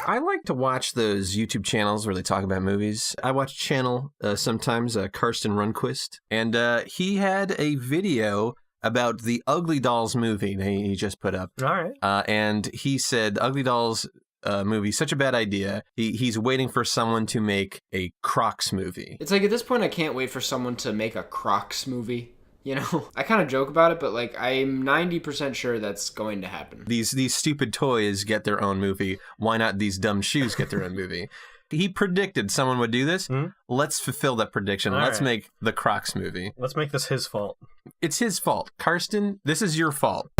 I like to watch those YouTube channels where they talk about movies. I watch a channel sometimes, Karsten Runquist, and he had a video about the Ugly Dolls movie that he just put up. All right. And he said Ugly Dolls movie, such a bad idea. He's waiting for someone to make a Crocs movie. It's like at this point, I can't wait for someone to make a Crocs movie. You know, I kind of joke about it, but like I'm 90% sure that's going to happen. These stupid toys get their own movie. Why not these dumb shoes get their own movie? He predicted someone would do this. Mm-hmm. Let's fulfill that prediction. Let's make the Crocs movie. Let's make this his fault. It's his fault. Karsten, this is your fault.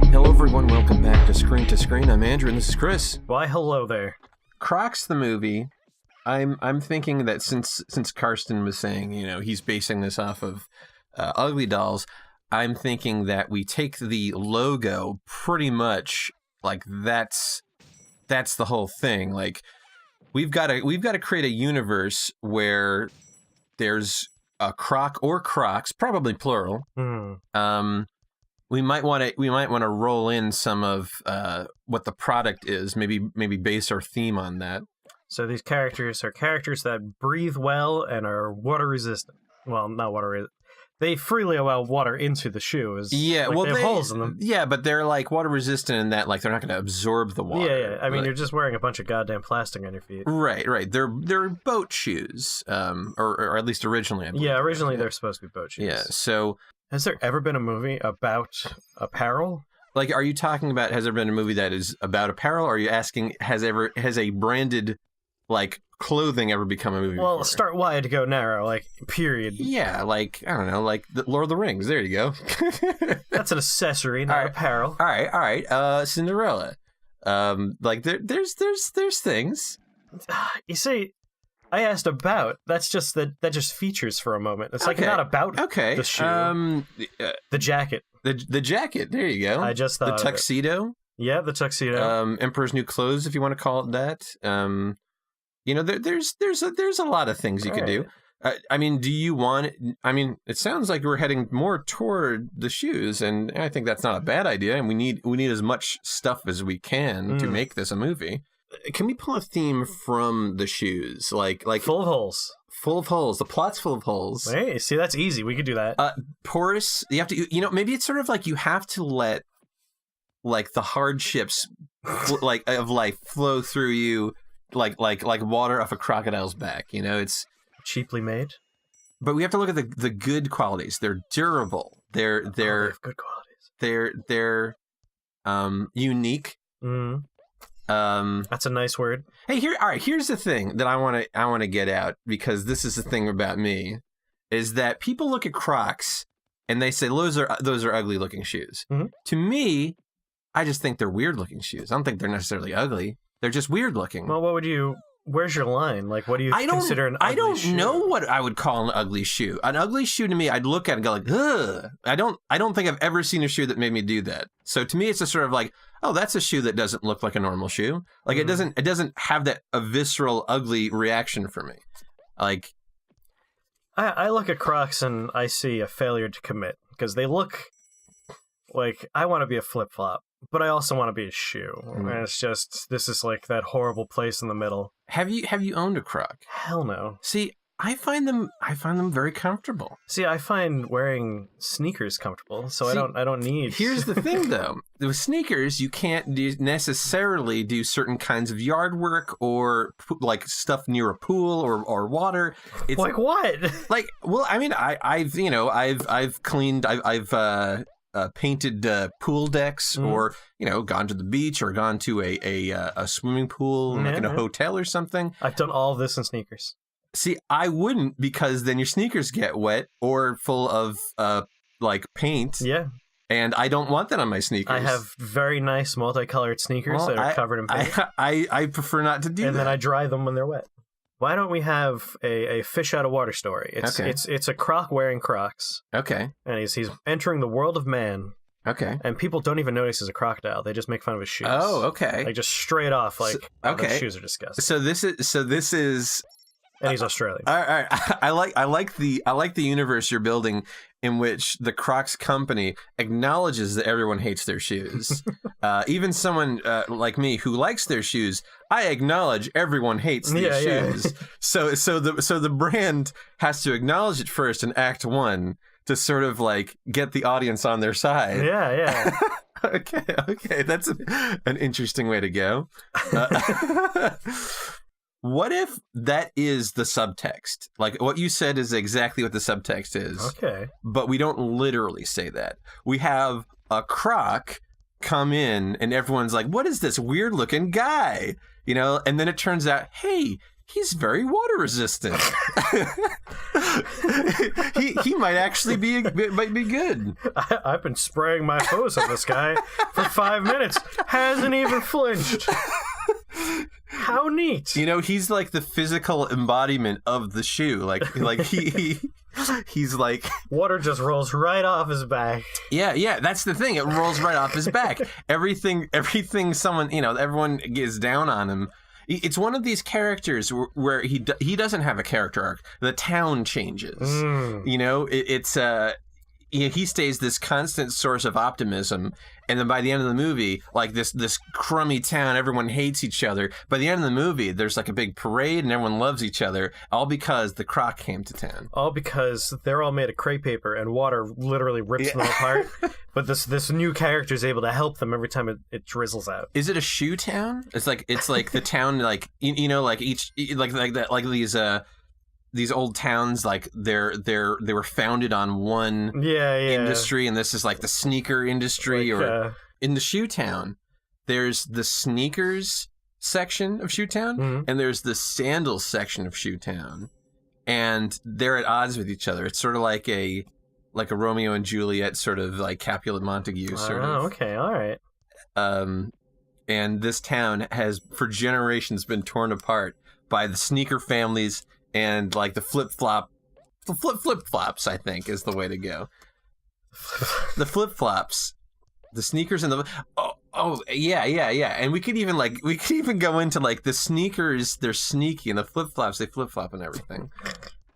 Hello, everyone. Welcome back to Screen to Screen. I'm Andrew, and this is Chris. Why, hello there. Crocs, the movie. I'm thinking that since Karsten was saying, you know, he's basing this off of Ugly Dolls, I'm thinking that we take the logo pretty much like that's the whole thing. Like we've got to create a universe where there's a Croc or Crocs, probably plural. We might want to roll in some of what the product is. Maybe base our theme on that. So these characters are characters that breathe well and are water resistant. Well, not water resistant. They freely allow water into the shoes. Yeah, like well, they have holes in them. Yeah, but they're like water resistant in that like they're not going to absorb the water. Yeah. I mean, you're just wearing a bunch of goddamn plastic on your feet. Right. They're boat shoes, or at least originally. I believe. Yeah, originally they're supposed to be boat shoes. Yeah. So, has there ever been a movie about apparel? Like, are you talking about? Has there been a movie that is about apparel? Or are you asking has a branded like clothing ever become a movie? Well, before? Start wide, go narrow, like period. Yeah, like I don't know, like the Lord of the Rings. There you go. That's an accessory, not apparel. All right. Cinderella. Like there's things. You see, I asked about. That's just that just features for a moment. It's like not about the shoe. The jacket. The jacket. There you go. I just thought the tuxedo. Yeah, the tuxedo. Emperor's New Clothes, if you want to call it that. You know, there's a lot of things you could do. I mean, do you want? I mean, it sounds like we're heading more toward the shoes, and I think that's not a bad idea. And we need as much stuff as we can to make this a movie. Can we pull a theme from the shoes, like full of holes? Full of holes. The plot's full of holes. Hey, see, that's easy. We could do that. Porous. You have to. You know, maybe it's sort of like you have to let like the hardships like of life flow through you. Like water off a crocodile's back, you know, it's cheaply made. But we have to look at the good qualities. They're durable. They have good qualities. They're unique. That's a nice word. Hey, here's the thing that I want to get out, because this is the thing about me, is that people look at Crocs and they say those are ugly looking shoes. To me, I just think they're weird looking shoes. I don't think they're necessarily ugly. They're just weird looking. Well, where's your line? Like, what do you consider an ugly shoe? I don't know what I would call an ugly shoe. An ugly shoe to me, I'd look at it and go like, ugh. I don't think I've ever seen a shoe that made me do that. So to me, it's just sort of like, oh, that's a shoe that doesn't look like a normal shoe. Like it doesn't have that a visceral, ugly reaction for me. Like, I look at Crocs and I see a failure to commit, because they look like I want to be a flip-flop, but I also want to be a shoe. And it's just, this is like that horrible place in the middle. Have you owned a Croc? Hell no. See, I find them very comfortable. See, I find wearing sneakers comfortable, so I don't need. Here's the thing, though. With sneakers, you can't necessarily do certain kinds of yard work or like stuff near a pool or water. It's like what? Like, well, I mean, I've cleaned, I've painted pool decks, or gone to the beach, or gone to a swimming pool, like in a hotel or something. I've done all of this in sneakers. See, I wouldn't, because then your sneakers get wet or full of like paint. Yeah. And I don't want that on my sneakers. I have very nice multicolored sneakers that are covered in paint. I prefer not to do that. And then I dry them when they're wet. Why don't we have a fish out of water story? It's a Croc wearing Crocs. Okay. And he's entering the world of man. Okay. And people don't even notice he's a crocodile. They just make fun of his shoes. Oh, okay. Like just straight off, like, those shoes are disgusting. So this is and he's Australian. All right. I like the universe you're building, in which the Crocs company acknowledges that everyone hates their shoes. even someone like me who likes their shoes, I acknowledge everyone hates these shoes. Yeah. So the brand has to acknowledge it first in Act 1 to sort of like get the audience on their side. Yeah. Okay, that's an interesting way to go. What if that is the subtext? Like what you said is exactly what the subtext is. Okay. But we don't literally say that. We have a Croc come in and everyone's like, what is this weird looking guy? You know, and then it turns out, hey, he's very water resistant. he might actually be good. I've been spraying my hose on this guy for 5 minutes. Hasn't even flinched. How neat. You know, he's like the physical embodiment of the shoe. Like he's like water just rolls right off his back. Yeah, that's the thing. It rolls right off his back. Everything someone, you know, everyone gets down on him. It's one of these characters where he doesn't have a character arc. The town changes. You know, he stays this constant source of optimism, and then by the end of the movie, like this crummy town, everyone hates each other. By the end of the movie, there's like a big parade and everyone loves each other, all because the Croc came to town. All because they're all made of crepe paper and water literally rips them apart. But this new character is able to help them every time it drizzles out. Is it a shoe town? It's like the town, like you know, like each like that, like these old towns, like they were founded on one industry, and this is like the sneaker industry. Like, or in the shoe town, there's the sneakers section of shoe town, and there's the sandals section of shoe town, and they're at odds with each other. It's sort of like a Romeo and Juliet, sort of like Capulet Montague sort of. Oh, okay, all right. And this town has for generations been torn apart by the sneaker families. And like the flip-flops, I think, is the way to go. The flip-flops, the sneakers and the yeah. And we could even go into like the sneakers, they're sneaky, and the flip-flops, they flip-flop and everything.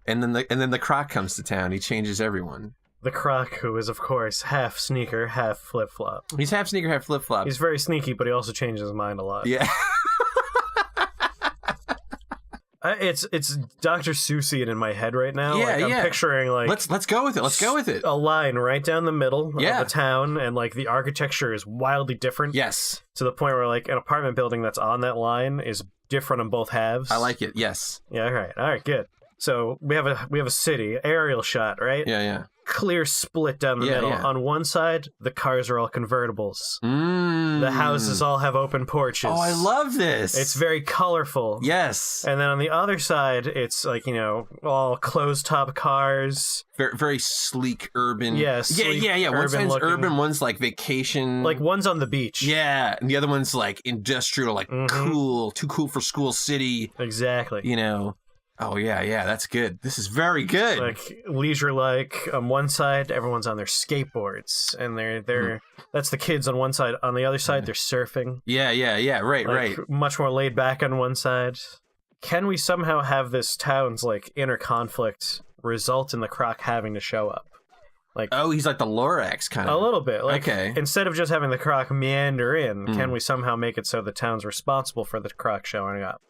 And then the Croc comes to town. He changes everyone. The Croc, who is of course half sneaker, half flip-flop. He's half sneaker, half flip-flop. He's very sneaky, but he also changes his mind a lot. Yeah. It's Dr. Seussian in my head right now. Yeah, I'm picturing like let's go with it. Let's go with it. A line right down the middle of the town, and like the architecture is wildly different. Yes. To the point where like an apartment building that's on that line is different on both halves. I like it. Yes. Yeah. All right. Good. So we have a city aerial shot, right? Yeah. Clear split down the middle. Yeah. On one side, the cars are all convertibles. The houses all have open porches. Oh, I love this. It's very colorful. Yes. And then on the other side, it's like, you know, all closed top cars. Very, very sleek urban. Yeah. One side's urban, one's like vacation. Like one's on the beach. Yeah. And the other one's like industrial, like cool, too cool for school city. Exactly. You know. Oh, yeah, that's good. This is very good. Like, leisure-like. On one side, everyone's on their skateboards, and they're that's the kids on one side. On the other side, they're surfing. Yeah, right. Much more laid back on one side. Can we somehow have this town's, like, inner conflict result in the Croc having to show up? Like, oh, he's like the Lorax kind of. A little bit. Like, okay. Instead of just having the Croc meander in, can we somehow make it so the town's responsible for the Croc showing up?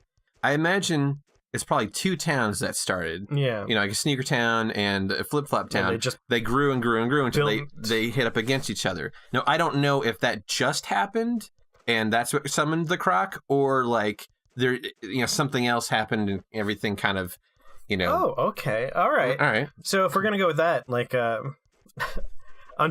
I imagine it's probably two towns that started. Yeah. You know, like a sneaker town and a flip-flop town. They grew and grew and grew until they hit up against each other. Now, I don't know if that just happened and that's what summoned the Croc, or like there, you know, something else happened and everything kind of, you know. Oh, okay. All right. So if we're going to go with that, like, I'm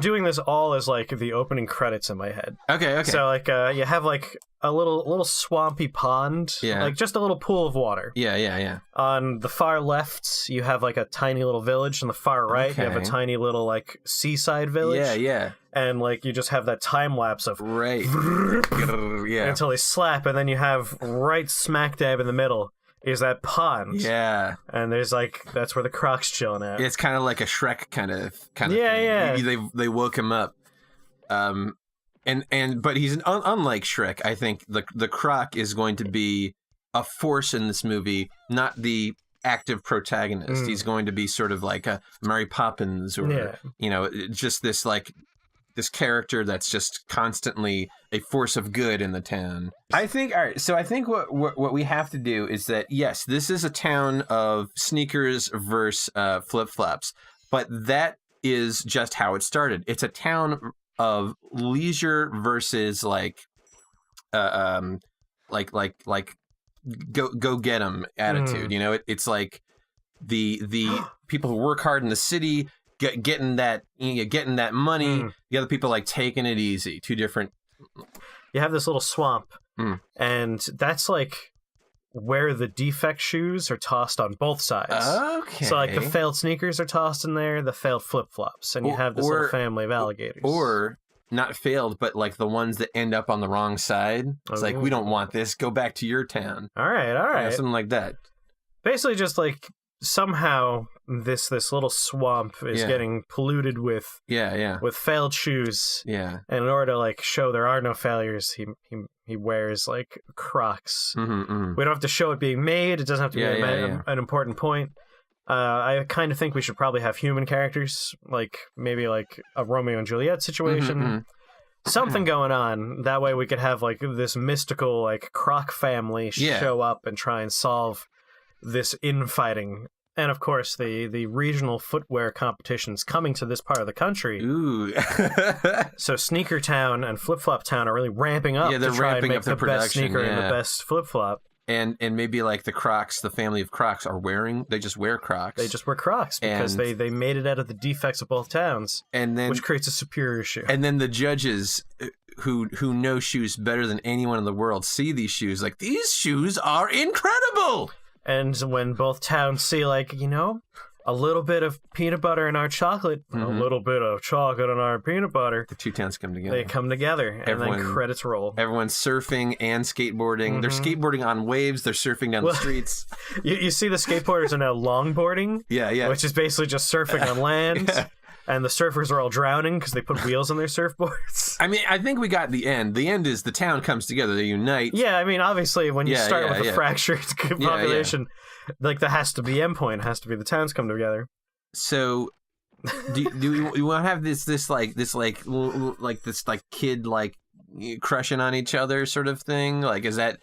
doing this all as like the opening credits in my head. Okay. So like you have like a little swampy pond, like just a little pool of water. Yeah. On the far left, you have like a tiny little village. On the far right, you have a tiny little like seaside village. Yeah. And like you just have that time lapse of until they slap, and then you have right smack dab in the middle is that pond. Yeah. And there's like, that's where the Croc's chilling at. It's kind of like a Shrek kind of thing. Yeah. They woke him up. But he's unlike Shrek. I think the Croc is going to be a force in this movie, not the active protagonist. He's going to be sort of like a Mary Poppins or, you know, just this like character that's just constantly a force of good in the town. I think what we have to do is that, yes, this is a town of sneakers versus flip-flops, but that is just how it started. It's a town of leisure versus like go get 'em attitude. It's like the people who work hard in the city getting that money. The other people like taking it easy. Two different. You have this little swamp, and that's like where the defect shoes are tossed on both sides. Okay. So like the failed sneakers are tossed in there, the failed flip-flops, and you have this little family of alligators. Or not failed, but like the ones that end up on the wrong side. It's like, we don't want this. Go back to your town. All right. Something like that. Basically just like somehow this little swamp is getting polluted with with failed shoes. Yeah. And in order to like show there are no failures, he wears like Crocs. We don't have to show it being made. It doesn't have to be an important point. I kind of think we should probably have human characters, like maybe like a Romeo and Juliet situation. Something going on. That way we could have like this mystical like Croc family show up and try and solve this infighting. And of course the regional footwear competitions coming to this part of the country. Ooh. So Sneaker Town and Flip Flop Town are really ramping up they're to try ramping and make up the best production, sneaker and the best flip flop. And maybe like the Crocs, the family of Crocs they just wear Crocs. They just wear Crocs because they made it out of the defects of both towns, which creates a superior shoe. And then the judges who know shoes better than anyone in the world see these shoes like, these shoes are incredible. And when both towns see like, a little bit of peanut butter in our chocolate, a little bit of chocolate in our peanut butter. The two towns come together. They come together, and then credits roll. Everyone's surfing and skateboarding. They're skateboarding on waves. They're surfing down the streets. You see the skateboarders are now longboarding. Yeah. Which is basically just surfing on land. Yeah. And the surfers are all drowning because they put wheels on their surfboards. I mean, I think we got the end. The end is the town comes together. They unite. Yeah, I mean, obviously, when you start with a fractured population, like that has to be endpoint. It has to be the towns come together. So, do we want to have this kid like crushing on each other sort of thing? Like, is that?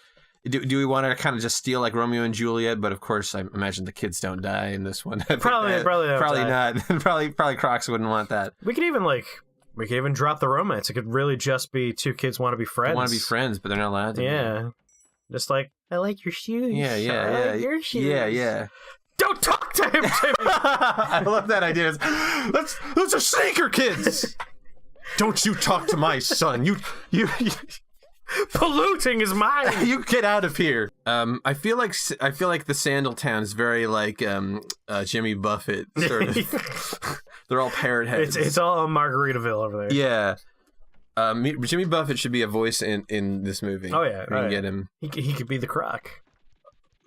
Do we want to kind of just steal like Romeo and Juliet? But of course, I imagine the kids don't die in this one. Probably not. probably Crocs wouldn't want that. We could even drop the romance. It could really just be two kids want to be friends. They want to be friends, but they're not allowed to. Yeah, just like I like your shoes. Yeah. I like your shoes. Yeah. Don't talk to him, Timmy. I love that idea. Those are sneaker kids. Don't you talk to my son. You polluting is mine. You get out of here. I feel like the Sandal Town is very like Jimmy Buffett sort of. They're all parrot heads. It's all Margaritaville over there. Yeah. Jimmy Buffett should be a voice in this movie. Oh yeah, we can get him. He could be the Croc.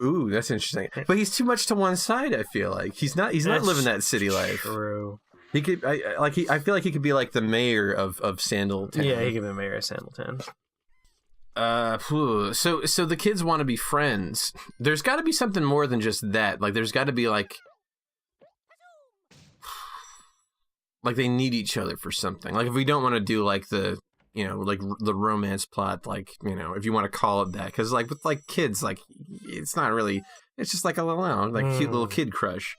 Ooh, that's interesting. But he's too much to one side. I feel like he's not living that city life. True. He could. I feel like he could be like the mayor of Sandal Town. Yeah, he could be the mayor of Sandal Town. So the kids want to be friends. There's got to be something more than just that. Like, there's got to be like they need each other for something. Like, if we don't want to do like the the romance plot, like, if you want to call it that, because like with like kids, like it's not really. It's just like a little cute little kid crush.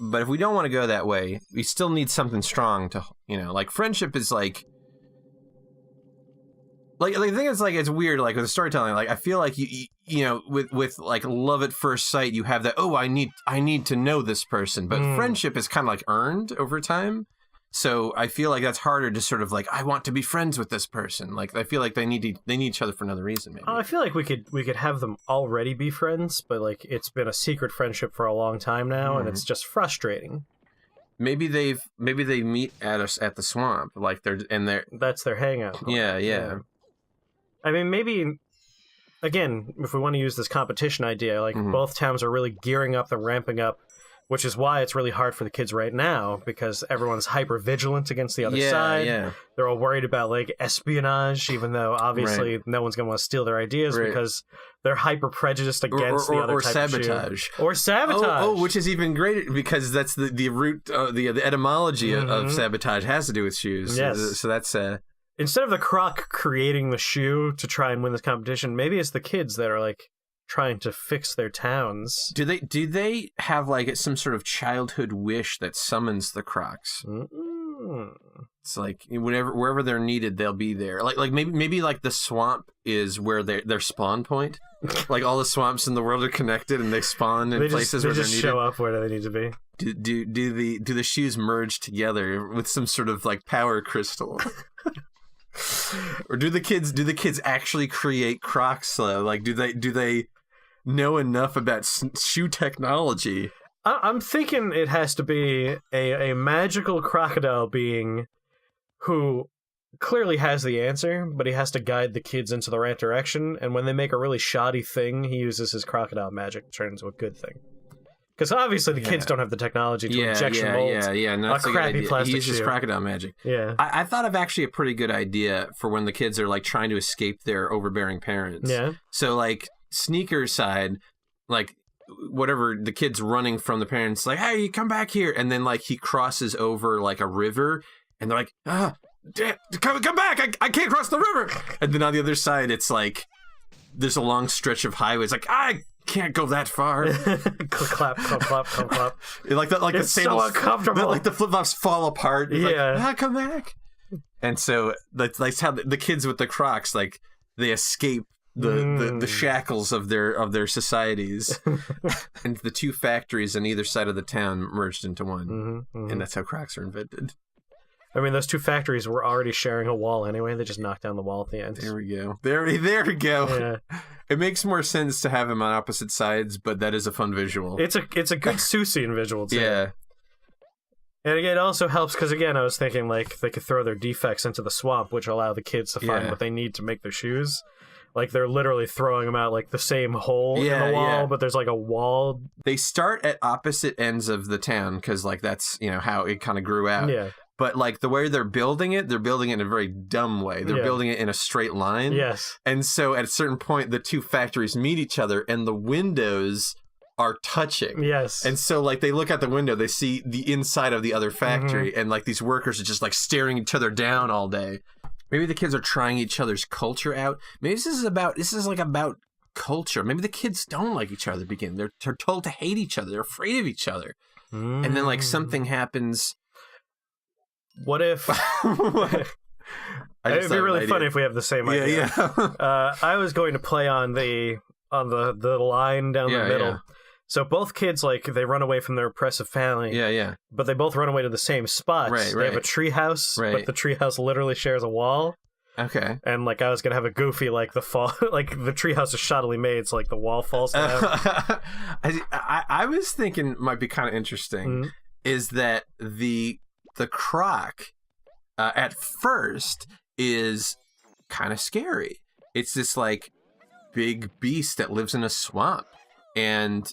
But if we don't want to go that way, we still need something strong to like friendship is like. Like the thing is, like, it's weird, like with storytelling. Like, I feel like with like love at first sight, you have that. Oh, I need to know this person, but friendship is kind of like earned over time. So I feel like that's harder to sort of like, I want to be friends with this person. Like, I feel like they need each other for another reason. Maybe. I feel like we could have them already be friends, but like it's been a secret friendship for a long time now, and it's just frustrating. Maybe they meet at the swamp, like that's their hangout. Yeah. I mean, maybe, again, if we want to use this competition idea, like both towns are really gearing up, they're ramping up which is why it's really hard for the kids right now, because everyone's hyper vigilant against the other side. Yeah. They're all worried about like espionage, even though obviously no one's going to want to steal their ideas because they're hyper prejudiced against the other type sabotage. of shoe. Or sabotage. Oh, which is even greater because that's the root, the etymology of sabotage has to do with shoes. Yes. So that's instead of the Croc creating the shoe to try and win this competition, maybe it's the kids that are like trying to fix their towns. Do they have like some sort of childhood wish that summons the Crocs? It's like wherever they're needed, they'll be there. Like maybe like the swamp is where their spawn point. Like all the swamps in the world are connected, and they spawn in places where they're needed. They just show up where they need to be. Do the shoes merge together with some sort of like power crystal? Or do the kids actually create Crocs though? Like do they know enough about shoe technology? I'm thinking it has to be a magical crocodile being who clearly has the answer, but he has to guide the kids into the right direction, and when they make a really shoddy thing, he uses his crocodile magic to turn into a good thing. Because obviously the kids don't have the technology to injection mold no, a crappy plastic He uses shoe. crocodile magic. Yeah. I thought of actually a pretty good idea for when the kids are like trying to escape their overbearing parents. Yeah. So like sneaker side, like whatever, the kid's running from the parents, like, hey, you come back here, and then like he crosses over like a river, and they're like, come back, I can't cross the river. And then on the other side, it's like there's a long stretch of highways, like I can't go that far. Clap, clap, clap, clap, clap. Like that, like it's the sandals, so uncomfortable. like the flip flops fall apart. It's yeah, like, come back. And so that's how the kids with the Crocs, like they escape the shackles of their societies, and the two factories on either side of the town merged into one, and that's how Crocs are invented. I mean, those two factories were already sharing a wall anyway. They just knocked down the wall at the end. There we go. There we go. Yeah. It makes more sense to have them on opposite sides, but that is a fun visual. It's a good Susian visual too. Yeah. And again, it also helps because, again, I was thinking like they could throw their defects into the swamp, which allow the kids to find what they need to make their shoes. Like they're literally throwing them out like the same hole in the wall, but there's like a wall. They start at opposite ends of the town because like that's how it kind of grew out. Yeah. But like the way they're building it in a very dumb way. They're building it in a straight line. Yes. And so at a certain point, the two factories meet each other, and the windows are touching. Yes. And so like they look out the window, they see the inside of the other factory, and like these workers are just like staring each other down all day. Maybe the kids are trying each other's culture out. Maybe this is about culture. Maybe the kids don't like each other at the beginning. They're told to hate each other. They're afraid of each other. And then like something happens. What if it'd be really funny if we have the same idea. Yeah. I was going to play on the line down the middle. Yeah. So both kids, like, they run away from their oppressive family. Yeah. But they both run away to the same spots. Right. They have a tree house, but the tree house literally shares a wall. Okay. And like I was gonna have a goofy like the fall, like the treehouse is shoddily made, so like the wall falls down. I was thinking might be kind of interesting is that the Croc at first is kind of scary. It's this like big beast that lives in a swamp, and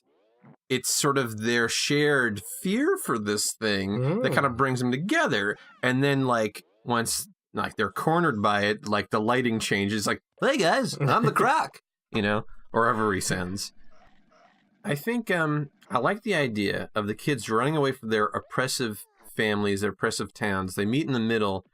it's sort of their shared fear for this thing that kind of brings them together. And then like once like they're cornered by it, like the lighting changes, like, hey guys, I'm the Croc, or wherever he sends. I think I like the idea of the kids running away from their oppressive families, their oppressive towns. They meet in the middle.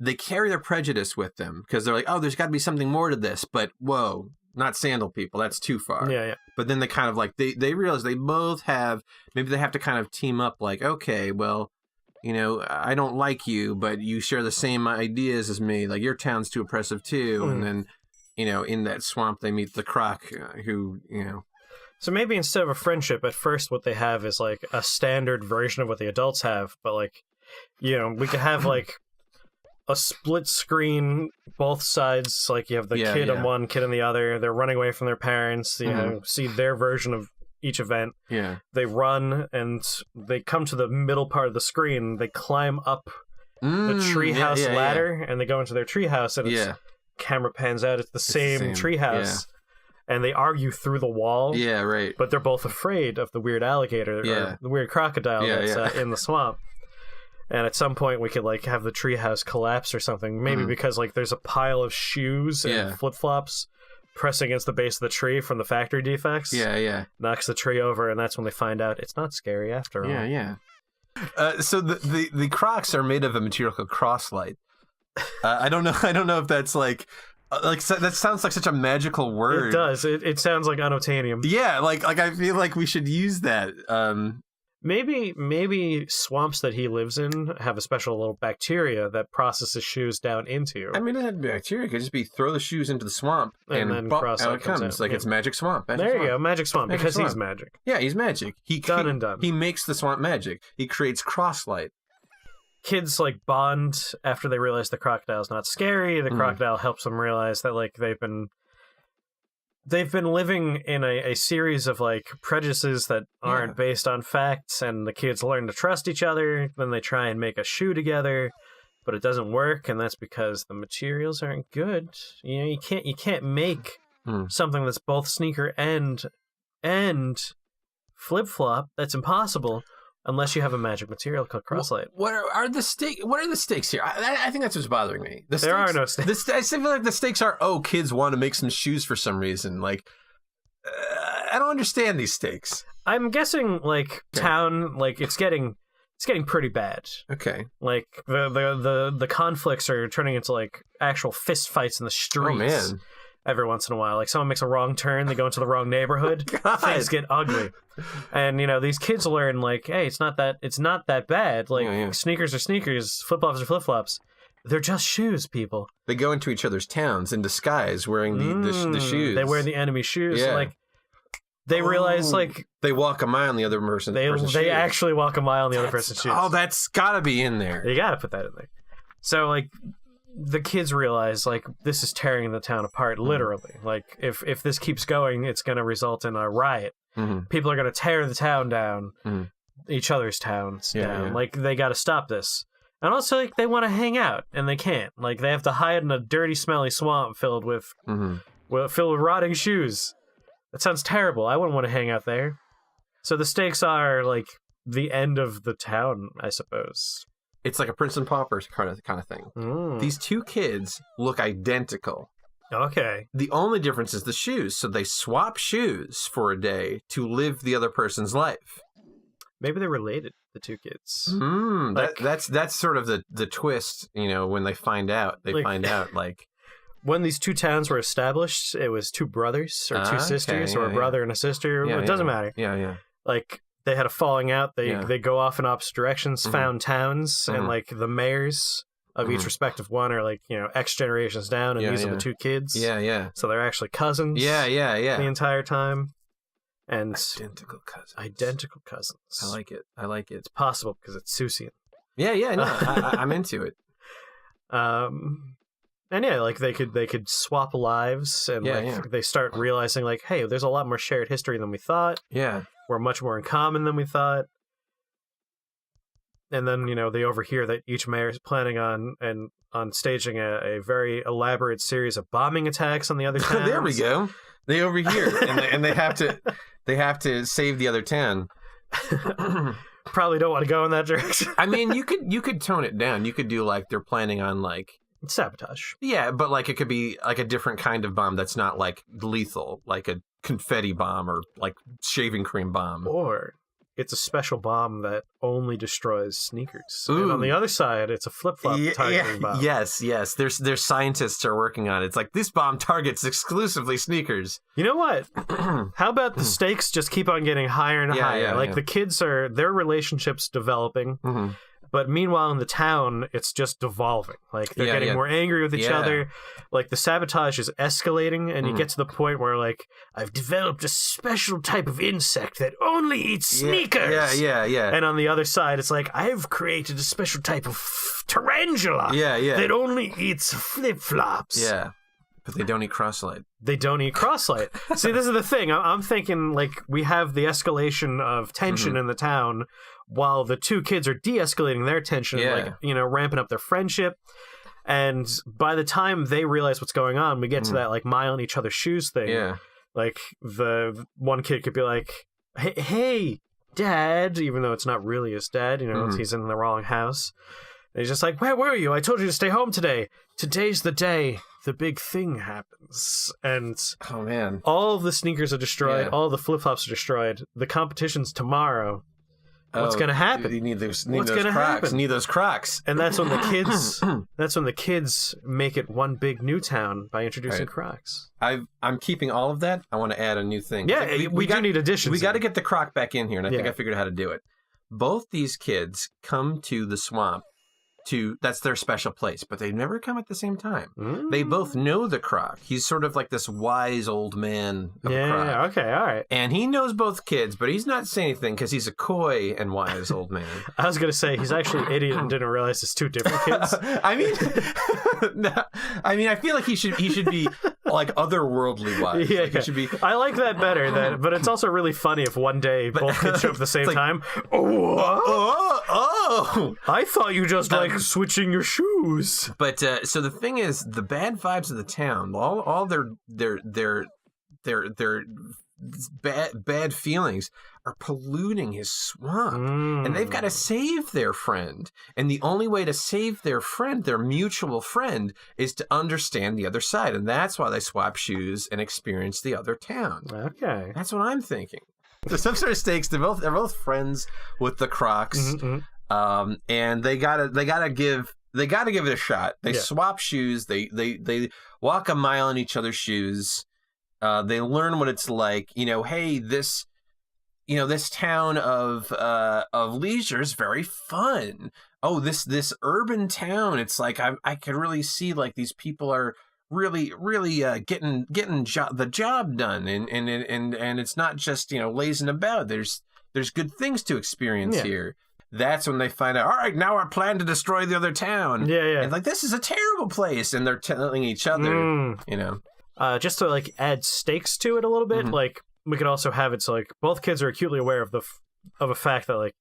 They carry their prejudice with them because they're like, oh, there's got to be something more to this, but whoa, not sandal people. That's too far. Yeah. But then they kind of like, they realize they both have, maybe they have to kind of team up like, okay, well, I don't like you, but you share the same ideas as me. Like, your town's too oppressive, too. And then, in that swamp, they meet the Croc, who. So maybe instead of a friendship, at first what they have is, like, a standard version of what the adults have. But, like, we could have, like, a split screen, both sides. Like, you have the kid on one, kid on the other. They're running away from their parents. You see their version of each event. Yeah. They run and they come to the middle part of the screen. They climb up the treehouse ladder and they go into their treehouse, and its camera pans out. It's the same treehouse. and they argue through the wall. Yeah, right. But they're both afraid of the weird alligator or the weird crocodile that's in the swamp. And at some point we could like have the treehouse collapse or something. Maybe because like there's a pile of shoes and flip-flops pressing against the base of the tree from the factory defects. Yeah. Knocks the tree over, and that's when they find out it's not scary after all. Yeah. So the Crocs are made of a material called Crosslight. I don't know if that's like that sounds like such a magical word. It does. It sounds like unobtainium. Yeah, like I feel like we should use that. Maybe swamps that he lives in have a special little bacteria that processes shoes down into. I mean, it had bacteria. It could just be throw the shoes into the swamp and then out it comes. Like it's magic swamp. There you go, magic swamp. Because he's magic. Yeah, he's magic. Done. He makes the swamp magic. He creates Crosslight. Kids like bond after they realize the crocodile's not scary. The crocodile helps them realize that like they've been living in a series of like prejudices that aren't based on facts, and the kids learn to trust each other. Then they try and make a shoe together, but it doesn't work, and that's because the materials aren't good. You know, you can't make something that's both sneaker and flip-flop. That's impossible. Unless you have a magic material called Crosslight. What are the stakes here? I think that's what's bothering me. There are no stakes. I feel like the stakes are, kids want to make some shoes for some reason. Like, I don't understand these stakes. I'm guessing, like, town, like, it's getting pretty bad. Okay. Like, the conflicts are turning into, like, actual fist fights in the streets. Oh, man. Every once in a while. Like, someone makes a wrong turn, they go into the wrong neighborhood, things get ugly. And, you know, these kids learn, like, hey, it's not that bad. Like, sneakers are sneakers, flip-flops are flip-flops. They're just shoes, people. They go into each other's towns in disguise wearing the shoes. They wear the enemy shoes. Yeah. Like, they realize, like... They walk a mile in the other person's shoes. They actually walk a mile in the other person's shoes. Oh, that's gotta be in there. You gotta put that in there. So, like... The kids realize, like, this is tearing the town apart, literally. Like, if this keeps going, it's going to result in a riot. People are going to tear the town down, each other's towns down. Yeah. Like, they got to stop this. And also, like, they want to hang out, and they can't. Like, they have to hide in a dirty, smelly swamp filled with rotting shoes. That sounds terrible. I wouldn't want to hang out there. So the stakes are, like, the end of the town, I suppose. It's like a Prince and Pauper kind of thing. These two kids look identical. Okay. The only difference is the shoes. So they swap shoes for a day to live the other person's life. Maybe they're related, the two kids. Like, that's sort of the twist, you know, when they find out. Like... When these two towns were established, it was two brothers or two sisters or a brother and a sister. It doesn't matter. Yeah. Like... They had a falling out. They go off in opposite directions, found towns, and like the mayors of each respective one are like, you know, X generations down, and these are the two kids. Yeah. So they're actually cousins. Yeah. The entire time. And identical cousins. I like it. It's possible because it's Susian. Yeah. No, I'm into it. And yeah, like they could swap lives, and they start realizing like, hey, there's a lot more shared history than we thought. Yeah. We're much more in common than we thought. And then, you know, they overhear that each mayor is planning on staging a very elaborate series of bombing attacks on the other towns. There we go. They overhear, and they have to save the other town. Probably don't want to go in that direction. I mean, you could tone it down. You could do like they're planning on like sabotage. Yeah, but like it could be like a different kind of bomb that's not like lethal, like a confetti bomb or like shaving cream bomb. Or it's a special bomb that only destroys sneakers. Ooh. And on the other side, it's a flip-flop targeting bomb. Yes. There's scientists are working on it. It's like this bomb targets exclusively sneakers. You know what? How about the stakes just keep on getting higher and higher? The kids their relationships developing. But meanwhile, in the town, it's just devolving. Like, they're getting more angry with each other. Like, the sabotage is escalating, and you get to the point where, like, I've developed a special type of insect that only eats sneakers. Yeah. And on the other side, it's like, I've created a special type of tarantula that only eats flip-flops. Yeah. But they don't eat Crosslight. They don't eat Crosslight. See, this is the thing. I'm thinking, like, we have the escalation of tension in the town while the two kids are de-escalating their tension, like, you know, ramping up their friendship. And by the time they realize what's going on, we get to that, like, mile in each other's shoes thing. Yeah. Like, the one kid could be like, hey, Dad, even though it's not really his dad, he's in the wrong house. And he's just like, where were you? I told you to stay home today. Today's the day the big thing happens. And oh man, all of the sneakers are destroyed. All the flip-flops are destroyed. The competition's tomorrow. What's gonna happen? You need those Crocs. Need those Crocs. And that's when the kids make it one big new town by introducing Crocs. I'm keeping all of that. I want to add a new thing. Yeah, we do need additions. We got to get the Croc back in here, and I think I figured out how to do it. Both these kids come to the swamp. That's their special place, but they never come at the same time. They both know the Croc. He's sort of like this wise old man of a Croc. Yeah, okay, all right. And he knows both kids, but he's not saying anything because he's a coy and wise old man. I was going to say, he's actually an idiot and didn't realize it's two different kids. I mean, I feel like he should be like otherworldly wise. Yeah, like he should be. I like that better, but it's also really funny if one day both kids show up at the same time. Oh! I thought you just switching your shoes. But so the thing is, the bad vibes of the town, all their bad feelings are polluting his swamp, and they've got to save their friend. And the only way to save their friend, their mutual friend, is to understand the other side, and that's why they swap shoes and experience the other town. Okay, that's what I'm thinking. There's some sort of stakes. They're both friends with the Crocs. And they gotta give it a shot. They swap shoes. They walk a mile in each other's shoes. They learn what it's like. Hey, this town of leisure is very fun. Oh, this urban town. It's like I could really see like these people are really getting the job done, and it's not just lazing about. There's good things to experience here. That's when they find out, all right, now our plan to destroy the other town. Yeah. And like, this is a terrible place. And they're telling each other, just to like add stakes to it a little bit, like we could also have it so like both kids are acutely aware of a fact that like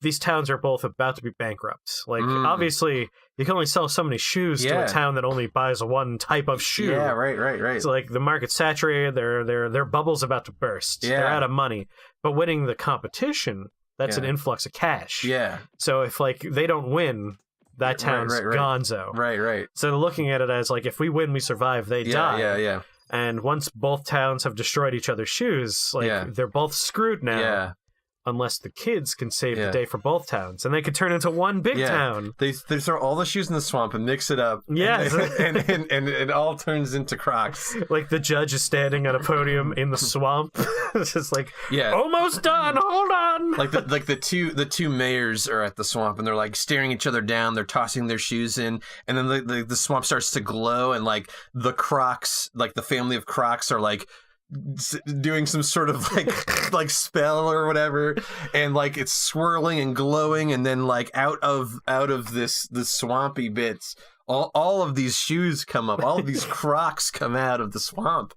these towns are both about to be bankrupt. Like obviously you can only sell so many shoes to a town that only buys one type of shoe. Yeah, right. So like the market's saturated, their bubble's about to burst. Yeah. They're out of money. But winning the competition, that's an influx of cash. Yeah. So if like they don't win, that town's gonzo. Right. So they're looking at it as like if we win, we survive, they die. Yeah. And once both towns have destroyed each other's shoes, like they're both screwed now. Yeah. Unless the kids can save the day for both towns, and they could turn into one big town. They throw all the shoes in the swamp and mix it up. Yeah, and it all turns into Crocs. Like the judge is standing on a podium in the swamp. It's just like, almost done. Hold on. Like the two mayors are at the swamp, and they're like staring each other down. They're tossing their shoes in, and then the swamp starts to glow, and like the Crocs, like the family of Crocs, are like doing some sort of like spell or whatever, and like it's swirling and glowing, and then like out of the swampy bits all of these shoes come up, all of these Crocs come out of the swamp.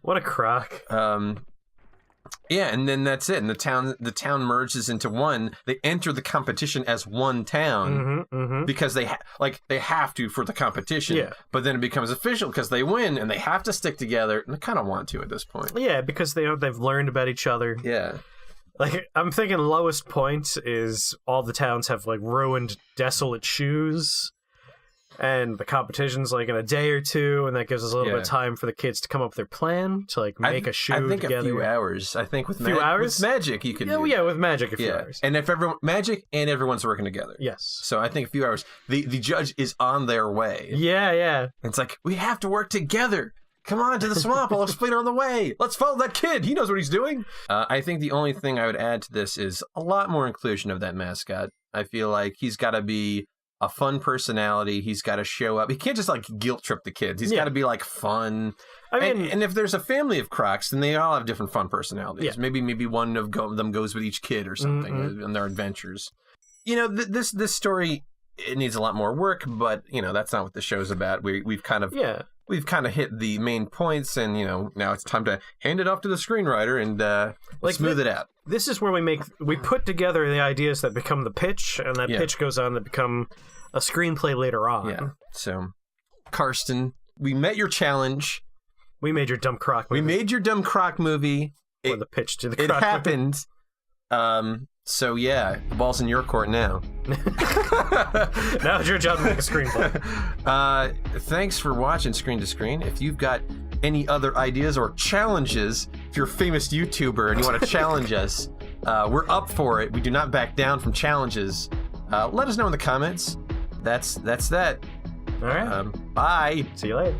What a Croc. And then that's it, and the town merges into one. They enter the competition as one town because they have to for the competition. Yeah. But then it becomes official because they win and they have to stick together, and they kind of want to at this point. Yeah, because they've learned about each other. Yeah. Like I'm thinking lowest point is all the towns have like ruined, desolate shoes. And the competition's like in a day or two, and that gives us a little bit of time for the kids to come up with their plan to like make a shoe together. I think a few hours. I think with hours? With magic you could do with magic a few hours. And if everyone's working together. Yes. So I think a few hours. The judge is on their way. Yeah. It's like, we have to work together. Come on to the swamp. I'll explain on the way. Let's follow that kid. He knows what he's doing. I think the only thing I would add to this is a lot more inclusion of that mascot. I feel like he's got to be a fun personality. He's got to show up. He can't just like guilt trip the kids. He's got to be like fun. I mean, and if there's a family of Crocs, then they all have different fun personalities. Yeah. Maybe one of them goes with each kid or something in their adventures. This story, it needs a lot more work, but that's not what the show's about. We've kind of hit the main points, and now it's time to hand it off to the screenwriter and smooth it out. This is where we put together the ideas that become the pitch, and that pitch goes on to become a screenplay later on. Yeah. So, Karsten, we met your challenge. We made your dumb croc movie. We made your dumb croc movie. Or the pitch to the It croc happened. So yeah, the ball's in your court now. Now it's your job to make a screenplay. Thanks for watching Screen to Screen. If you've got any other ideas or challenges, if you're a famous YouTuber and you want to challenge us, we're up for it. We do not back down from challenges. Let us know in the comments. That's that. All right. Bye. See you later.